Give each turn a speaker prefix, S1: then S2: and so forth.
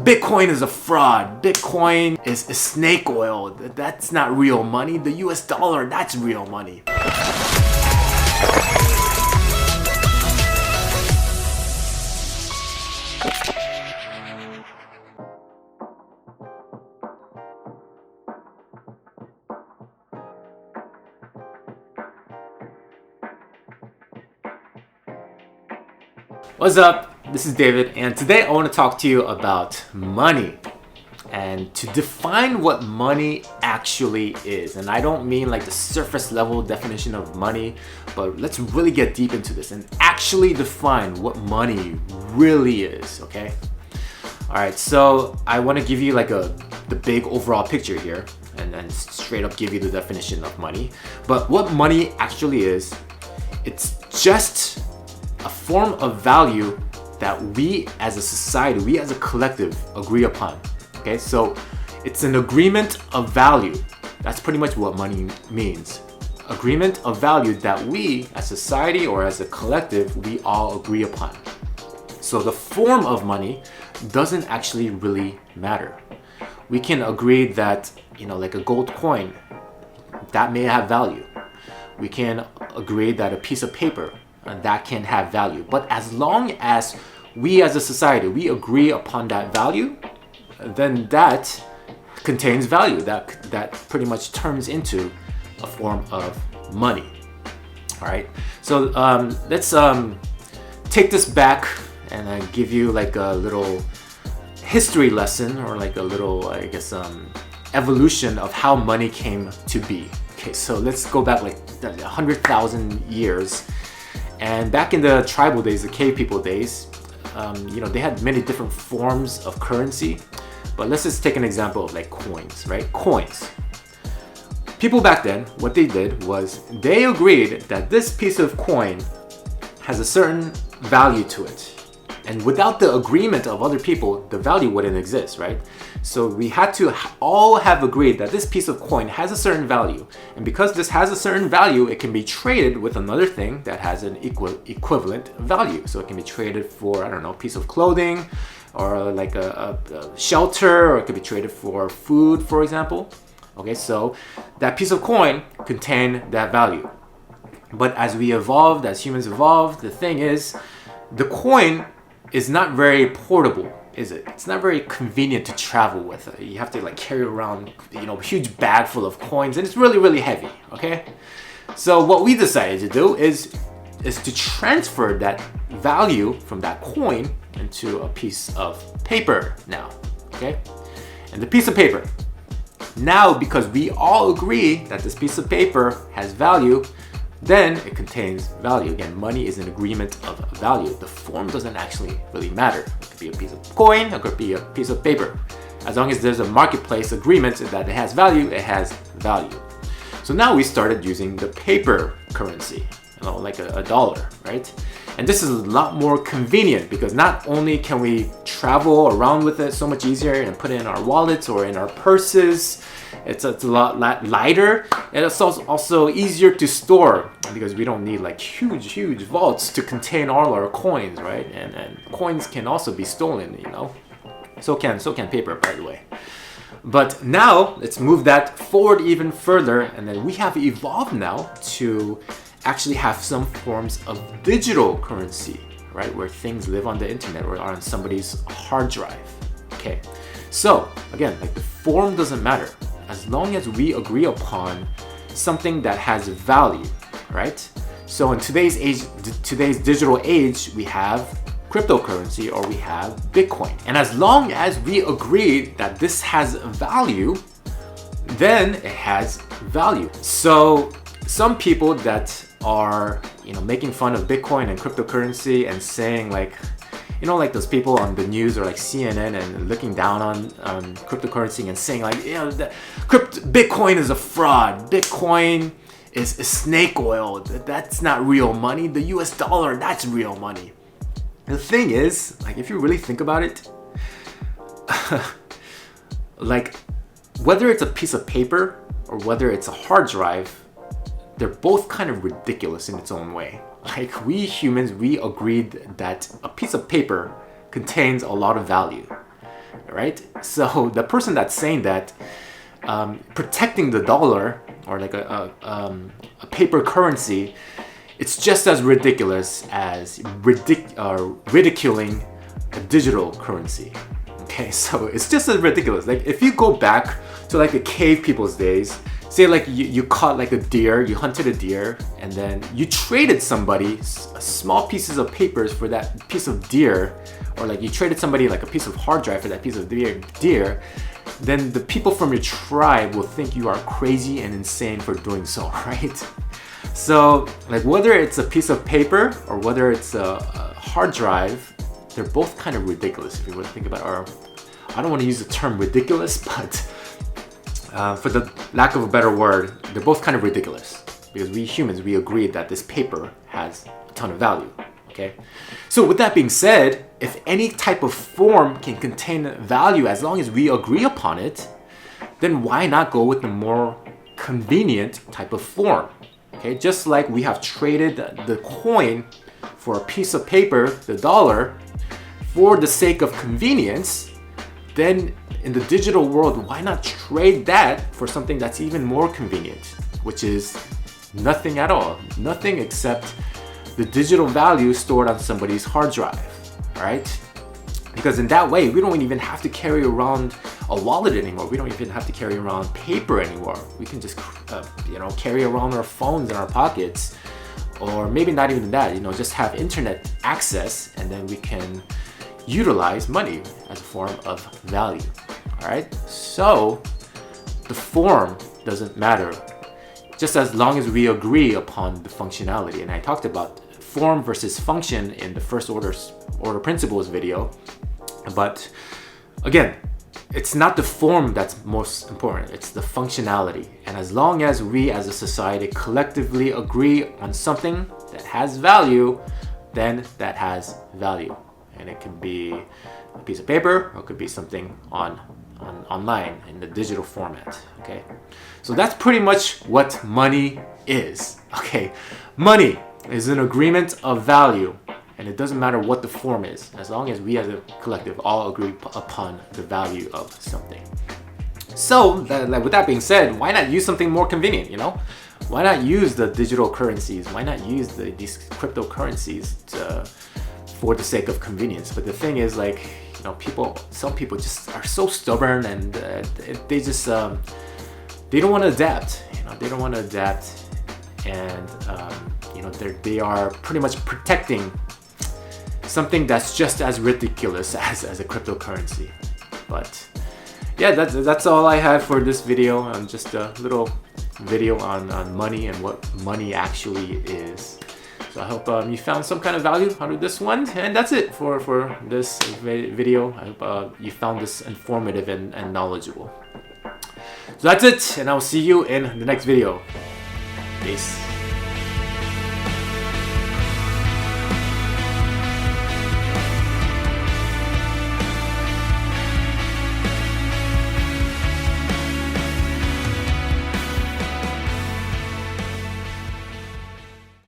S1: Bitcoin is a fraud. Bitcoin is snake oil. That's not real money. The US dollar, that's real money. What's up? This is David, and today I want to talk to you about money and to define what money actually is. And I don't mean like the surface level definition of money, but let's really get deep into this and actually define what money really is, okay? All right, so I want to give you like the big overall picture here and then straight up give you the definition of money. But what money actually is, it's just a form of value that we as a society, we as a collective agree upon. Okay, so it's an agreement of value. That's pretty much what money means. Agreement of value that we as society or as a collective, we all agree upon. So the form of money doesn't actually really matter. We can agree that, like a gold coin, that may have value. We can agree that a piece of paper, that can have value. But as long as we as a society, we agree upon that value, then that contains value. That pretty much turns into a form of money. All right. So let's take this back and give you like a little history lesson or like a little, I guess, evolution of how money came to be. Okay, so let's go back like 100,000 years. And back in the tribal days, the Cavepeople days, they had many different forms of currency. But let's just take an example of like coins, right? Coins. People back then, what they did was they agreed that this piece of coin has a certain value to it. And without the agreement of other people, the value wouldn't exist, right? So we had to all have agreed that this piece of coin has a certain value. And because this has a certain value, it can be traded with another thing that has an equivalent value. So it can be traded for, I don't know, a piece of clothing or like a shelter, or it could be traded for food, for example. Okay, so that piece of coin contained that value. But as we evolved, as humans evolved, the thing is, the coin is not very portable, is it? It's not very convenient to travel with. You have to like carry around, a huge bag full of coins, and it's really, really heavy, okay? So what we decided to do is to transfer that value from that coin into a piece of paper now, okay? And the piece of paper, now because we all agree that this piece of paper has value, then it contains value. Again, money is an agreement of value. The form doesn't actually really matter. It could be a piece of coin, it could be a piece of paper. As long as there's a marketplace agreement that it has value, it has value. So now we started using the paper currency, like a dollar, right? And this is a lot more convenient because not only can we travel around with it so much easier and put it in our wallets or in our purses, it's a lot lighter, and it's also easier to store because we don't need like huge vaults to contain all our coins, right? And coins can also be stolen, So can paper, by the way. But now let's move that forward even further, and then we have evolved now to actually have some forms of digital currency, right? Where things live on the internet or are on somebody's hard drive. Okay, so again, like the form doesn't matter as long as we agree upon something that has value, right? So in today's digital age, we have cryptocurrency or we have Bitcoin. And as long as we agree that this has value, then it has value. So some people that are, making fun of Bitcoin and cryptocurrency and saying like, like those people on the news or like CNN and looking down on cryptocurrency and saying like, Bitcoin is a fraud. Bitcoin is snake oil. That's not real money. The US dollar, that's real money. The thing is, like, if you really think about it, like whether it's a piece of paper or whether it's a hard drive, they're both kind of ridiculous in its own way. Like we humans, we agreed that a piece of paper contains a lot of value. right? So the person that's saying that, protecting the dollar or like a paper currency, it's just as ridiculous as ridiculing a digital currency. Okay, so it's just as ridiculous. Like if you go back to like the cave people's days, say like you caught like a deer, you hunted a deer, and then you traded somebody small pieces of papers for that piece of deer, or like you traded somebody like a piece of hard drive for that piece of deer, then the people from your tribe will think you are crazy and insane for doing so, right? So like whether it's a piece of paper or whether it's a hard drive, they're both kind of ridiculous if you were to think about it. Or I don't want to use the term ridiculous, but for the lack of a better word, they're both kind of ridiculous because we humans, we agree that this paper has a ton of value. Okay, so with that being said, if any type of form can contain value as long as we agree upon it, then why not go with the more convenient type of form? Okay, just like we have traded the coin for a piece of paper, the dollar, for the sake of convenience, then in the digital world, why not trade that for something that's even more convenient, which is nothing at all, nothing except the digital value stored on somebody's hard drive, right? Because in that way, we don't even have to carry around a wallet anymore. We don't even have to carry around paper anymore. We can just, carry around our phones in our pockets, or maybe not even that. Just have internet access, and then we can utilize money as a form of value. All right. So the form doesn't matter, just as long as we agree upon the functionality. And I talked about form versus function in the first order principles video. But again, it's not the form that's most important, it's the functionality. And as long as we as a society collectively agree on something that has value, then that has value. And it can be a piece of paper, or it could be something online in the digital format. Okay, so that's pretty much what money is. Okay, money is an agreement of value, and it doesn't matter what the form is, as long as we as a collective all agree upon the value of something. So with that being said, why not use something more convenient? Why not use the digital currencies? Why not use these cryptocurrencies for the sake of convenience? But the thing is, some people just are so stubborn, and they just they don't want to adapt. They don't want to adapt, and they are pretty much protecting something that's just as ridiculous as a cryptocurrency. But yeah, that's all I had for this video. Just a little video on money and what money actually is. So I hope you found some kind of value out of this one, and that's it for this video. I hope you found this informative and knowledgeable. So that's it, and I'll see you in the next video. Peace.